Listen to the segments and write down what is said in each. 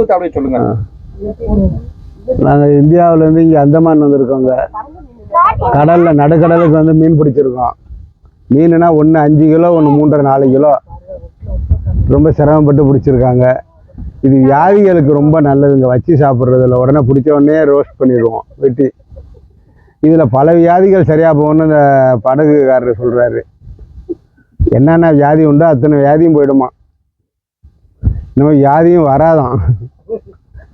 அனுபவத்தை அப்படியே சொல்லுங்க. நாங்கள் இந்தியாவிலேருந்து இங்கே அந்தமான் வந்திருக்கோங்க. கடலில் நடுக்கடலுக்கு வந்து மீன் பிடிச்சிருக்கோம். மீனுனா ஒன்று 5 கிலோ, ஒன்று 3.5 4 கிலோ. ரொம்ப சிரமப்பட்டு பிடிச்சிருக்காங்க. இது வியாதிகளுக்கு ரொம்ப நல்லதுங்க. வச்சு சாப்பிட்றதில்ல, உடனே பிடிச்ச உடனே ரோஸ்ட் பண்ணிடுவோம் வெட்டி. இதில் பல வியாதிகள் சரியாக போகணும்னு இந்த படகுக்காரர் சொல்கிறாரு. என்னென்ன வியாதி உண்டோ அத்தனை வியாதியும் போயிடுமா, இன்னும் வியாதியும் வராதான்.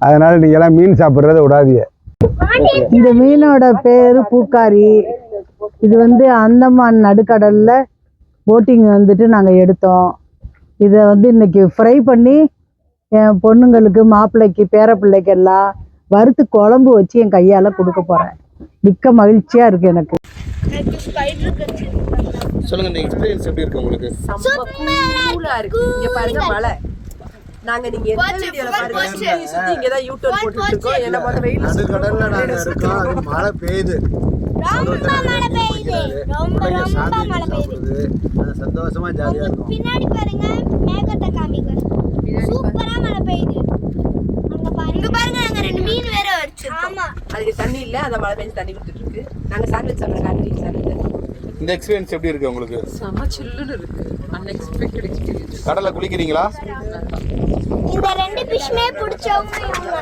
அதனால் நீங்கள்லாம் மீன் சாப்பிட்றத விடாதீங்க. இந்த மீனோட பேர் பூக்காரி. இது வந்து அந்தமான் நடுக்கடலில் போட்டிங் வந்துட்டு நாங்கள் எடுத்தோம். இதை வந்து இன்னைக்கு ஃப்ரை பண்ணி என் பொண்ணுங்களுக்கு, மாப்பிள்ளைக்கு, பேரப்பிள்ளைக்கு எல்லாம் வறுத்து குழம்பு வச்சு என் கையால் கொடுக்க போகிறேன். மிக்க மகிழ்ச்சியாக இருக்குது எனக்கு. சொல்லுங்க, இந்த எக்ஸ்பீரியன்ஸ் எப்படி இருக்கு உங்களுக்கு? கூலா இருக்கு. இங்க பாருங்க மலை. நாங்க நீங்க எந்த வீடியோல பாருங்க சுத்தி இங்க தான் யூ டர்ன் போட்டுட்டு இருக்கோம். என்ன மாதிரி வெயில் நடுக்கடல்ல நாங்க இருக்கோம். அது மழை பெய்யுது, ரொம்ப மழை பெய்யுது, ரொம்ப மழை பெய்யுது. சந்தோஷமா ஜாலியா இருக்கும். பின்னாடி பாருங்க, மேகத்தை காமிங்க. சூப்பரா மழை பெய்யுது. அங்க பாருங்க அங்க 2 மீன் வேற வச்சிருக்கோம். ஆமா, அதுக்கு தண்ணி இல்ல, அந்த மழை பெஞ்சு தண்ணி விட்டுட்டு இருக்கு. நாங்க சாண்ட்விச் சாப்பிடுறோம். Garlic sandwich. இந்த எக்ஸ்பீரியன்ஸ் எப்படி இருக்கு உங்களுக்கு? செம சில்லுன்னு இருக்கு. Unexpected experience. கடல்ல குளிக்கிறீங்களா? இந்த 2 ஃபிஷ்மே பிடிச்சவங்க இவங்க.